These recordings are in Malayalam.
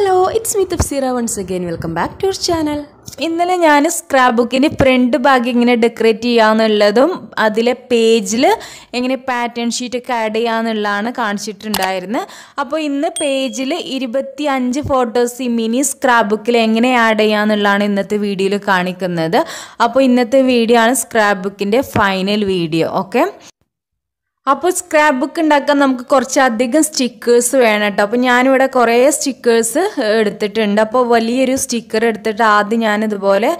Hello, it's me Tafsira once again. Welcome back to our channel. ഇന്നലെ ഞാൻ സ്ക്രാപ്പ് ബുക്കിൻ്റെ ഫ്രണ്ട് ഭാഗം എങ്ങനെ ഡെക്കറേറ്റ് ചെയ്യാന്നുള്ളതും അതിലെ പേജിൽ എങ്ങനെ പാറ്റേൺ ഷീറ്റൊക്കെ ആഡ് ചെയ്യാന്നുള്ളതാണ് കാണിച്ചിട്ടുണ്ടായിരുന്നത്. അപ്പോൾ ഇന്ന് പേജിൽ 25 ഫോട്ടോസ് ഈ മിനി സ്ക്രാപ്പ് ബുക്കിൽ എങ്ങനെ ആഡ് ചെയ്യാന്നുള്ളതാണ് ഇന്നത്തെ വീഡിയോയിൽ കാണിക്കുന്നത്. അപ്പോൾ ഇന്നത്തെ വീഡിയോ ആണ് സ്ക്രാപ്പ് ബുക്കിൻ്റെ ഫൈനൽ വീഡിയോ. ഓക്കെ, അപ്പോൾ സ്ക്രാപ്പ് ബുക്ക് ഉണ്ടാക്കാൻ നമുക്ക് കുറച്ചധികം സ്റ്റിക്കേഴ്സ് വേണം കേട്ടോ. അപ്പോൾ ഞാനിവിടെ കുറേ സ്റ്റിക്കേഴ്സ് എടുത്തിട്ടുണ്ട്. അപ്പോൾ വലിയൊരു സ്റ്റിക്കർ എടുത്തിട്ട് ആദ്യം ഞാനിതുപോലെ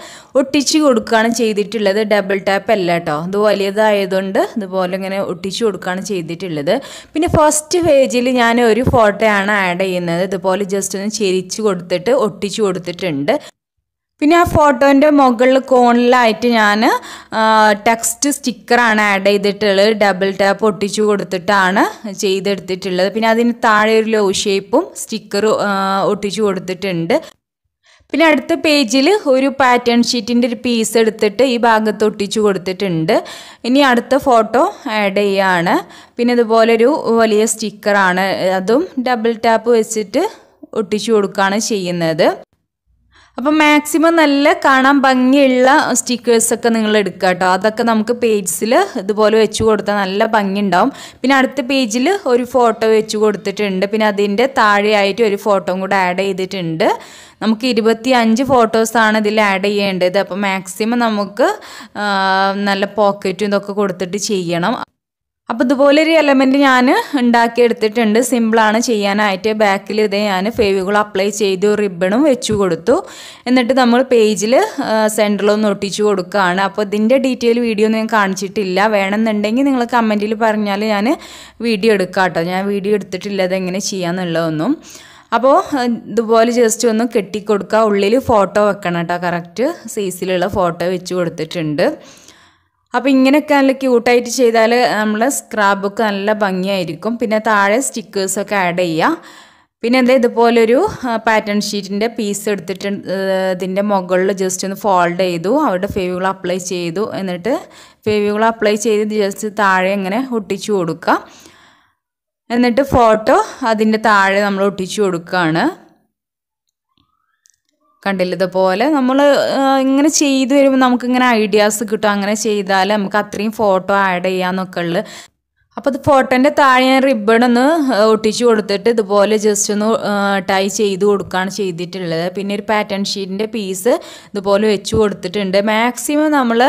ഒട്ടിച്ച് കൊടുക്കുകയാണ് ചെയ്തിട്ടുള്ളത്. ഡബിൾ ടാപ്പ് അല്ല കേട്ടോ, ഇത് വലിയതായതുകൊണ്ട് ഇതുപോലെ ഇങ്ങനെ ഒട്ടിച്ച് കൊടുക്കുകയാണ് ചെയ്തിട്ടുള്ളത്. പിന്നെ ഫസ്റ്റ് പേജിൽ ഞാൻ ഒരു ഫോട്ടോയാണ് ആഡ് ചെയ്യുന്നത്. ഇതുപോലെ ജസ്റ്റ് ഒന്ന് ചെരിച്ച് കൊടുത്തിട്ട് ഒട്ടിച്ച് കൊടുത്തിട്ടുണ്ട്. പിന്നെ ആ ഫോട്ടോൻ്റെ മുകളിൽ കോണിലായിട്ട് ഞാൻ ടെക്സ്റ്റ് സ്റ്റിക്കറാണ് ആഡ് ചെയ്തിട്ടുള്ളത്. ഡബിൾ ടാപ്പ് ഒട്ടിച്ചു കൊടുത്തിട്ടാണ് ചെയ്തെടുത്തിട്ടുള്ളത്. പിന്നെ അതിന് താഴെ ഒരു ലോ ഷേപ്പും സ്റ്റിക്കർ ഒട്ടിച്ചു കൊടുത്തിട്ടുണ്ട്. പിന്നെ അടുത്ത പേജിൽ ഒരു പാറ്റേൺ ഷീറ്റിൻ്റെ ഒരു പീസ് എടുത്തിട്ട് ഈ ഭാഗത്ത് ഒട്ടിച്ചു കൊടുത്തിട്ടുണ്ട്. ഇനി അടുത്ത ഫോട്ടോ ആഡ് ചെയ്യാണ്. പിന്നെ ഇതുപോലൊരു വലിയ സ്റ്റിക്കറാണ്, അതും ഡബിൾ ടാപ്പ് വെച്ചിട്ട് ഒട്ടിച്ചു കൊടുക്കുകയാണ് ചെയ്യുന്നത്. അപ്പം മാക്സിമം നല്ല കാണാൻ ഭംഗിയുള്ള സ്റ്റിക്കേഴ്സൊക്കെ നിങ്ങൾ എടുക്കുക കേട്ടോ. അതൊക്കെ നമുക്ക് പേജിൽ ഇതുപോലെ വെച്ച് കൊടുത്താൽ നല്ല ഭംഗി ഉണ്ടാവും. പിന്നെ അടുത്ത പേജിൽ ഒരു ഫോട്ടോ വെച്ച് കൊടുത്തിട്ടുണ്ട്. പിന്നെ അതിൻ്റെ താഴെയായിട്ട് ഒരു ഫോട്ടോയും കൂടെ ആഡ് ചെയ്തിട്ടുണ്ട്. നമുക്ക് 25 ഫോട്ടോസാണ് ഇതിൽ ആഡ് ചെയ്യേണ്ടത്. അപ്പോൾ മാക്സിമം നമുക്ക് നല്ല പോക്കറ്റും ഇതൊക്കെ കൊടുത്തിട്ട് ചെയ്യണം. അപ്പോൾ ഇതുപോലൊരു എലമെൻറ്റ് ഞാൻ ഉണ്ടാക്കിയെടുത്തിട്ടുണ്ട്. സിമ്പിളാണ് ചെയ്യാനായിട്ട്. ബാക്കിൽ ഇതേ ഞാൻ ഫെവിക്കോൾ അപ്ലൈ ചെയ്തു, റിബണും വെച്ചു കൊടുത്തു. എന്നിട്ട് നമ്മൾ പേജിൽ സെൻറ്ററിലൊന്ന് ഒട്ടിച്ചു കൊടുക്കുകയാണ്. അപ്പോൾ ഇതിൻ്റെ ഡീറ്റെയിൽ വീഡിയോ ഒന്നും ഞാൻ കാണിച്ചിട്ടില്ല. വേണമെന്നുണ്ടെങ്കിൽ നിങ്ങൾ കമൻറ്റിൽ പറഞ്ഞാൽ ഞാൻ വീഡിയോ എടുക്കാം കേട്ടോ. ഞാൻ വീഡിയോ എടുത്തിട്ടില്ല അതെങ്ങനെ ചെയ്യാമെന്നുള്ളതൊന്നും. അപ്പോൾ ഇതുപോലെ ജസ്റ്റ് ഒന്ന് കെട്ടിക്കൊടുക്കുക. ഉള്ളിൽ ഫോട്ടോ വെക്കണം കേട്ടോ, കറക്റ്റ് സൈസിലുള്ള ഫോട്ടോ വെച്ച് കൊടുത്തിട്ടുണ്ട്. അപ്പോൾ ഇങ്ങനെയൊക്കെ നല്ല ക്യൂട്ടായിട്ട് ചെയ്താൽ നമ്മൾ സ്ക്രാപ്പ് ബുക്ക് നല്ല ഭംഗിയായിരിക്കും. പിന്നെ താഴെ സ്റ്റിക്കേഴ്സൊക്കെ ആഡ് ചെയ്യുക. പിന്നെ എന്താ ഇതുപോലൊരു പാറ്റേൺ ഷീറ്റിൻ്റെ പീസ് എടുത്തിട്ട് ഇതിൻ്റെ മുകളിൽ ജസ്റ്റ് ഒന്ന് ഫോൾഡ് ചെയ്തു, അവിടെ ഫെവിക്കോൾ അപ്ലൈ ചെയ്തു. എന്നിട്ട് ഫെവിക്കോൾ അപ്ലൈ ചെയ്ത് ജസ്റ്റ് താഴെ ഇങ്ങനെ ഒട്ടിച്ചു കൊടുക്കുക. എന്നിട്ട് ഫോട്ടോ അതിൻ്റെ താഴെ നമ്മൾ ഒട്ടിച്ചു കൊടുക്കുകയാണ്. കണ്ടില്ല, ഇതുപോലെ നമ്മൾ ഇങ്ങനെ ചെയ്ത് വരുമ്പോൾ നമുക്കിങ്ങനെ ഐഡിയാസ് കിട്ടും. അങ്ങനെ ചെയ്താൽ നമുക്ക് അത്രയും ഫോട്ടോ ആഡ് ചെയ്യാമെന്നൊക്കെ ഉള്ളത്. അപ്പോൾ ഇത് ഫോട്ടോൻ്റെ താഴെ ഞാൻ റിബണൊന്ന് ഒട്ടിച്ച് കൊടുത്തിട്ട് ഇതുപോലെ ജസ്റ്റ് ഒന്ന് ടൈ ചെയ്ത് കൊടുക്കുകയാണ് ചെയ്തിട്ടുള്ളത്. പിന്നെ ഒരു പാറ്റേൺ ഷീറ്റിൻ്റെ പീസ് ഇതുപോലെ വെച്ച് കൊടുത്തിട്ടുണ്ട്. മാക്സിമം നമ്മൾ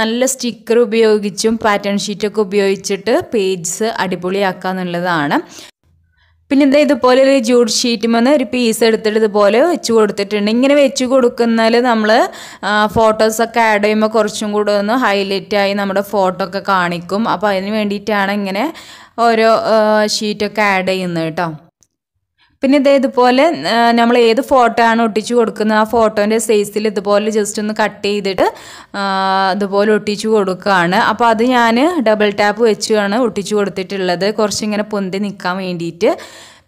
നല്ല സ്റ്റിക്കർ ഉപയോഗിച്ചും പാറ്റേൺ ഷീറ്റൊക്കെ ഉപയോഗിച്ചിട്ട് പേജസ് അടിപൊളിയാക്കുക എന്നുള്ളതാണ്. പിന്നെ എന്താ ഇതുപോലെ ഒരു ജൂട്ട് ഷീറ്റുമെന്ന് ഒരു പീസ് എടുത്തിട്ട് ഇതുപോലെ വെച്ച് കൊടുത്തിട്ടുണ്ട്. ഇങ്ങനെ വെച്ച് കൊടുക്കുന്നതിൽ നമ്മൾ ഫോട്ടോസൊക്കെ ആഡ് ചെയ്യുമ്പോൾ കുറച്ചും കൂടെ ഒന്ന് ഹൈലൈറ്റായി നമ്മുടെ ഫോട്ടോ ഒക്കെ കാണിക്കും. അപ്പോൾ അതിന് വേണ്ടിയിട്ടാണ് ഇങ്ങനെ ഓരോ ഷീറ്റൊക്കെ ആഡ് ചെയ്യുന്നത് കേട്ടോ. പിന്നെ ഇതുപോലെ നമ്മൾ ഏത് ഫോട്ടോ ആണ് ഒട്ടിച്ചു കൊടുക്കുന്നത് ആ ഫോട്ടോൻ്റെ സൈസിൽ ഇതുപോലെ ജസ്റ്റ് ഒന്ന് കട്ട് ചെയ്തിട്ട് ഇതുപോലെ ഒട്ടിച്ചു കൊടുക്കുകയാണ്. അപ്പോൾ അത് ഞാൻ ഡബിൾ ടാപ്പ് വെച്ചാണ് ഒട്ടിച്ചു കൊടുത്തിട്ടുള്ളത്, കുറച്ചിങ്ങനെ പൊന്തി നിൽക്കാൻ വേണ്ടിയിട്ട്.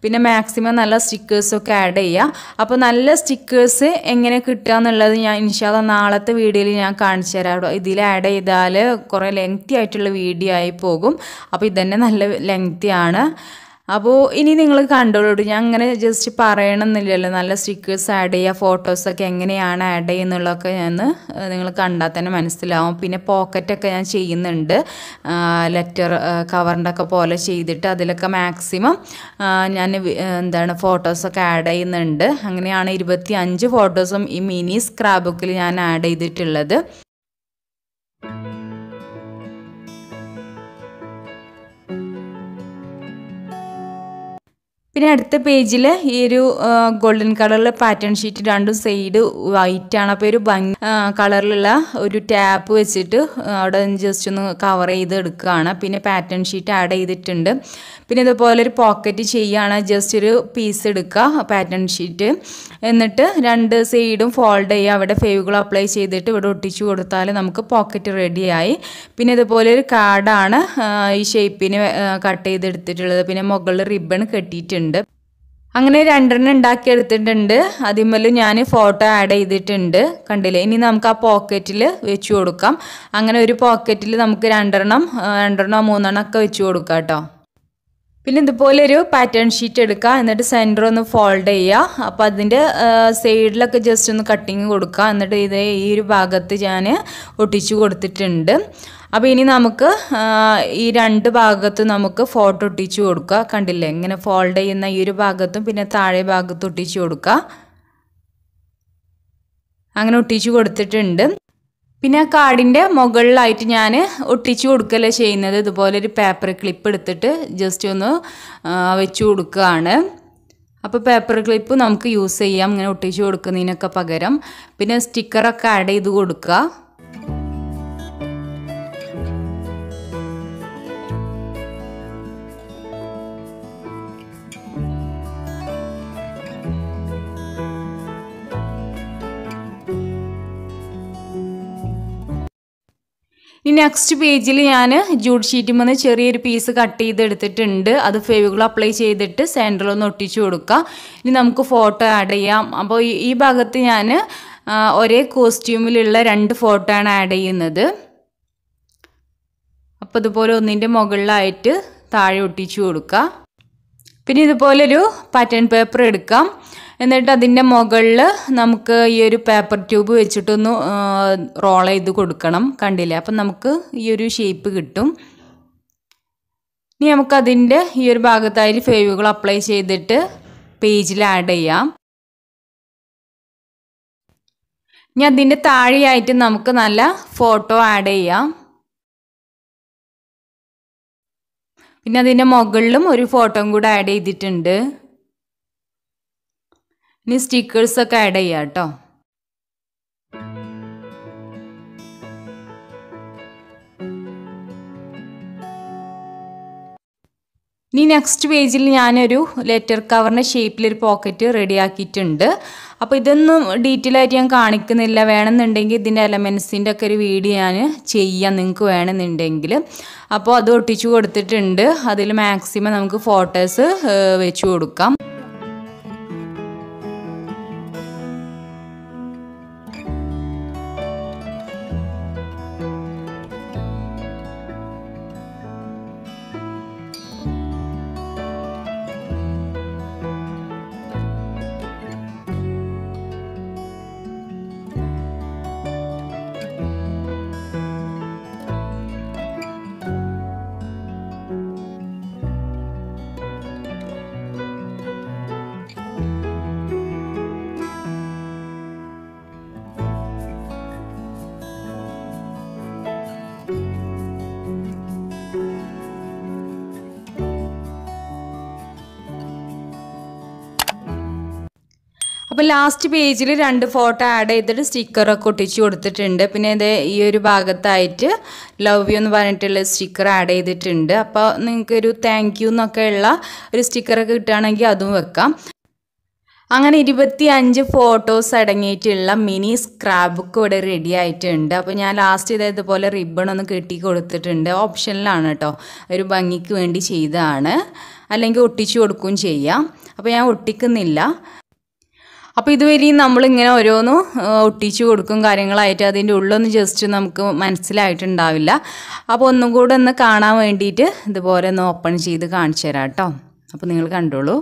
പിന്നെ മാക്സിമം നല്ല സ്റ്റിക്കേഴ്സൊക്കെ ആഡ് ചെയ്യുക. അപ്പോൾ നല്ല സ്റ്റിക്കേഴ്സ് എങ്ങനെ കിട്ടുക എന്നുള്ളത് ഞാൻ ഇൻഷാല്ലാ നാളത്തെ വീഡിയോയിൽ ഞാൻ കാണിച്ചു തരാം. ഇതിൽ ആഡ് ചെയ്താൽ കുറേ ലെങ്തി ആയിട്ടുള്ള വീഡിയോ ആയി പോകും. അപ്പോൾ ഇതന്നെ നല്ല ലെങ്തിയാണ്. അപ്പോൾ ഇനി നിങ്ങൾ കണ്ടോളൂ, ഞാൻ അങ്ങനെ ജസ്റ്റ് പറയണമെന്നില്ലല്ലോ. നല്ല സ്റ്റിക്കേഴ്സ് ആഡ് ചെയ്യുക, ഫോട്ടോസൊക്കെ എങ്ങനെയാണ് ആഡ് ചെയ്യുന്നുള്ളതൊക്കെ ഞാൻ നിങ്ങൾ കണ്ടാൽ തന്നെ മനസ്സിലാവും. പിന്നെ പോക്കറ്റൊക്കെ ഞാൻ ചെയ്യുന്നുണ്ട്, ലെറ്റർ കവറിൻ്റെ ഒക്കെ പോലെ ചെയ്തിട്ട് അതിലൊക്കെ മാക്സിമം ഞാൻ ഫോട്ടോസൊക്കെ ആഡ് ചെയ്യുന്നുണ്ട്. അങ്ങനെയാണ് 25 ഫോട്ടോസും ഈ മിനി സ്ക്രാപ്പ് ബുക്കിൽ ഞാൻ ആഡ് ചെയ്തിട്ടുള്ളത്. പിന്നെ അടുത്ത പേജിൽ ഈ ഒരു ഗോൾഡൻ കളറിലെ പാറ്റേൺ ഷീറ്റ് രണ്ടും സൈഡ് വൈറ്റ് ആണ്. അപ്പോൾ ഒരു ഭംഗി കളറിലുള്ള ഒരു ടാപ്പ് വെച്ചിട്ട് അവിടെ ജസ്റ്റ് ഒന്ന് കവർ ചെയ്ത് എടുക്കുകയാണ്. പിന്നെ പാറ്റേൺ ഷീറ്റ് ആഡ് ചെയ്തിട്ടുണ്ട്. പിന്നെ ഇതുപോലെ ഒരു പോക്കറ്റ് ചെയ്യുകയാണ്. ജസ്റ്റ് ഒരു പീസ് എടുക്കുക പാറ്റേൺ ഷീറ്റ്, എന്നിട്ട് രണ്ട് സൈഡും ഫോൾഡ് ചെയ്യുക. അവിടെ ഫെവിക്കോൾ അപ്ലൈ ചെയ്തിട്ട് ഇവിടെ ഒട്ടിച്ചു കൊടുത്താൽ നമുക്ക് പോക്കറ്റ് റെഡിയായി. പിന്നെ ഇതുപോലെ ഒരു കാർഡാണ് ഈ ഷേപ്പിന് കട്ട് ചെയ്തെടുത്തിട്ടുള്ളത്. പിന്നെ മുകളിൽ റിബൺ കെട്ടിയിട്ടുണ്ട്. അങ്ങനെ രണ്ടെണ്ണം ഉണ്ടാക്കിയെടുത്തിട്ടുണ്ട്. അതിന്മേൽ ഞാൻ ഫോട്ടോ ആഡ് ചെയ്തിട്ടുണ്ട്, കണ്ടില്ലേ. ഇനി നമുക്ക് ആ പോക്കറ്റിൽ വെച്ച് കൊടുക്കാം. അങ്ങനെ ഒരു പോക്കറ്റിൽ നമുക്ക് രണ്ടെണ്ണം 3 ഒക്കെ വെച്ച് കൊടുക്കാം കേട്ടോ. പിന്നെ ഇതുപോലെ ഒരു പാറ്റേൺ ഷീറ്റ് എടുക്കുക, എന്നിട്ട് സെൻറ്റർ ഒന്ന് ഫോൾഡ് ചെയ്യുക. അപ്പോൾ അതിൻ്റെ സൈഡിലൊക്കെ ജസ്റ്റ് ഒന്ന് കട്ടിങ് കൊടുക്കുക. എന്നിട്ട് ഈ ഒരു ഭാഗത്ത് ഞാൻ ഒട്ടിച്ചു കൊടുത്തിട്ടുണ്ട്. അപ്പോൾ ഇനി നമുക്ക് ഈ രണ്ട് ഭാഗത്തും നമുക്ക് ഫോട്ടോ ഒട്ടിച്ചു കൊടുക്കുക. കണ്ടില്ലേ, ഇങ്ങനെ ഫോൾഡ് ചെയ്യുന്ന ഈ ഒരു ഭാഗത്തും പിന്നെ താഴെ ഭാഗത്തും ഒട്ടിച്ചു കൊടുക്കുക. അങ്ങനെ ഒട്ടിച്ചു കൊടുത്തിട്ടുണ്ട്. പിന്നെ ആ കാർഡിൻ്റെ മുകളിലായിട്ട് ഞാൻ ഒട്ടിച്ചു കൊടുക്കല്ലേ ചെയ്യുന്നത്. ഇതുപോലെ ഒരു പേപ്പർ ക്ലിപ്പ് എടുത്തിട്ട് ജസ്റ്റ് ഒന്ന് വെച്ച് കൊടുക്കുകയാണ്. അപ്പോൾ പേപ്പർ ക്ലിപ്പ് നമുക്ക് യൂസ് ചെയ്യാം ഇങ്ങനെ ഒട്ടിച്ചു കൊടുക്കുന്നതിനൊക്കെ പകരം. പിന്നെ സ്റ്റിക്കറൊക്കെ ആഡ് ചെയ്ത് കൊടുക്കുക. ഇനി നെക്സ്റ്റ് പേജിൽ ഞാൻ ജൂട്ട് ഷീറ്റിൽ നിന്ന് ചെറിയൊരു പീസ് കട്ട് ചെയ്തെടുത്തിട്ടുണ്ട്. അത് ഫെവിഗോൾ അപ്ലൈ ചെയ്തിട്ട് സെൻറ്ററിലൊന്ന് ഒട്ടിച്ചു കൊടുക്കുക. ഇനി നമുക്ക് ഫോട്ടോ ആഡ് ചെയ്യാം. അപ്പോൾ ഈ ഭാഗത്ത് ഞാൻ ഒരേ കോസ്റ്റ്യൂമിലുള്ള 2 ഫോട്ടോ ആണ് ആഡ് ചെയ്യുന്നത്. അപ്പോൾ ഇതുപോലെ ഒന്നിൻ്റെ മുകളിലായിട്ട് താഴെ ഒട്ടിച്ചു കൊടുക്കുക. പിന്നെ ഇതുപോലൊരു പാറ്റേൺ പേപ്പർ എടുക്കാം. എന്നിട്ട് അതിൻ്റെ മുകളിൽ നമുക്ക് ഈ ഒരു പേപ്പർ ട്യൂബ് വെച്ചിട്ടൊന്ന് റോൾ ചെയ്ത് കൊടുക്കണം. കണ്ടില്ലേ, അപ്പം നമുക്ക് ഈ ഒരു ഷേപ്പ് കിട്ടും. ഇനി നമുക്കതിൻ്റെ ഈ ഒരു ഭാഗത്തായിട്ട് ഫെവിഗോൾ അപ്ലൈ ചെയ്തിട്ട് പേജിൽ ആഡ് ചെയ്യാം. ഇനി അതിൻ്റെ താഴെയായിട്ട് നമുക്ക് നല്ല ഫോട്ടോ ആഡ് ചെയ്യാം. പിന്നെ അതിൻ്റെ മുകളിലും ഒരു ഫോട്ടോയും കൂടെ ആഡ് ചെയ്തിട്ടുണ്ട്. ഇനി സ്റ്റിക്കേഴ്സൊക്കെ ആഡ് ചെയ്യാം കേട്ടോ. ഇനി നെക്സ്റ്റ് പേജിൽ ഞാനൊരു ലെറ്റർ കവറിൻ്റെ ഷേപ്പിലൊരു പോക്കറ്റ് റെഡിയാക്കിയിട്ടുണ്ട്. അപ്പോൾ ഇതൊന്നും ഡീറ്റെയിൽ ആയിട്ട് ഞാൻ കാണിക്കുന്നില്ല. വേണമെന്നുണ്ടെങ്കിൽ ഇതിൻ്റെ എലമെൻസിൻ്റെ ഒക്കെ ഒരു വീഡിയോ ഞാൻ ചെയ്യാം നിങ്ങൾക്ക് വേണമെന്നുണ്ടെങ്കിൽ. അപ്പോൾ അത് ഒട്ടിച്ചു കൊടുത്തിട്ടുണ്ട്. അതിൽ മാക്സിമം നമുക്ക് ഫോട്ടോസ് വെച്ച് കൊടുക്കാം. അപ്പോൾ ലാസ്റ്റ് പേജിൽ 2 ഫോട്ടോ ആഡ് ചെയ്തിട്ട് സ്റ്റിക്കറൊക്കെ ഒട്ടിച്ചു കൊടുത്തിട്ടുണ്ട്. പിന്നെ ഇത് ഈ ഒരു ഭാഗത്തായിട്ട് ലവ് യു എന്ന് പറഞ്ഞിട്ടുള്ള സ്റ്റിക്കർ ആഡ് ചെയ്തിട്ടുണ്ട്. അപ്പോൾ നിങ്ങൾക്കൊരു താങ്ക് യു എന്നൊക്കെ ഉള്ള ഒരു സ്റ്റിക്കറൊക്കെ കിട്ടുകയാണെങ്കിൽ അതും വെക്കാം. അങ്ങനെ 25 ഫോട്ടോസ് അടങ്ങിയിട്ടുള്ള മിനി സ്ക്രാപ്പ് ബുക്ക് ഇവിടെ റെഡി ആയിട്ടുണ്ട്. അപ്പോൾ ഞാൻ ലാസ്റ്റ് ഇതേപോലെ റിബൺ ഒന്ന് കെട്ടി കൊടുത്തിട്ടുണ്ട്. ഓപ്ഷനിലാണ് കേട്ടോ, ഒരു ഭംഗിക്ക് വേണ്ടി ചെയ്തതാണ്. അല്ലെങ്കിൽ ഒട്ടിച്ചു കൊടുക്കുകയും ചെയ്യാം. അപ്പോൾ ഞാൻ ഒട്ടിക്കുന്നില്ല. അപ്പോൾ ഇതുവരെയും നമ്മളിങ്ങനെ ഓരോന്നും ഒട്ടിച്ചു കൊടുക്കും കാര്യങ്ങളായിട്ട്. അതിൻ്റെ ഉള്ളൊന്ന് ജസ്റ്റ് നമുക്ക് മനസ്സിലായിട്ടുണ്ടാവില്ല. അപ്പോൾ ഒന്നും കൂടെ ഒന്ന് കാണാൻ വേണ്ടിയിട്ട് ഇതുപോലെ ഒന്ന് ഓപ്പൺ ചെയ്ത് കാണിച്ചു തരാം കേട്ടോ. അപ്പോൾ നിങ്ങൾ കണ്ടോളൂ.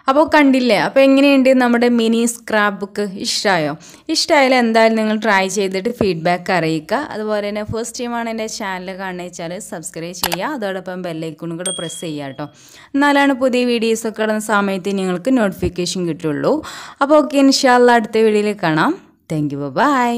അപ്പോൾ കണ്ടില്ലേ, അപ്പോൾ എങ്ങനെയുണ്ട് നമ്മുടെ മിനി സ്ക്രാപ്പ് ബുക്ക്? ഇഷ്ടമായോ? ഇഷ്ടമായാലും എന്തായാലും നിങ്ങൾ ട്രൈ ചെയ്തിട്ട് ഫീഡ്ബാക്ക് അറിയിക്കുക. അതുപോലെ തന്നെ ഫസ്റ്റ് ടൈമാണ് എൻ്റെ ചാനൽ കാണുന്നത് വെച്ചാൽ സബ്സ്ക്രൈബ് ചെയ്യുക, അതോടൊപ്പം ബെല്ലൈക്കണും കൂടെ പ്രസ് ചെയ്യുക കേട്ടോ. എന്നാലാണ് പുതിയ വീഡിയോസൊക്കെ ഇടുന്ന സമയത്ത് നിങ്ങൾക്ക് നോട്ടിഫിക്കേഷൻ കിട്ടുള്ളൂ. അപ്പോൾ ഓക്കെ, ഇൻഷാ അല്ലാഹ് അടുത്ത വീഡിയോയിൽ കാണാം. Thank you, by.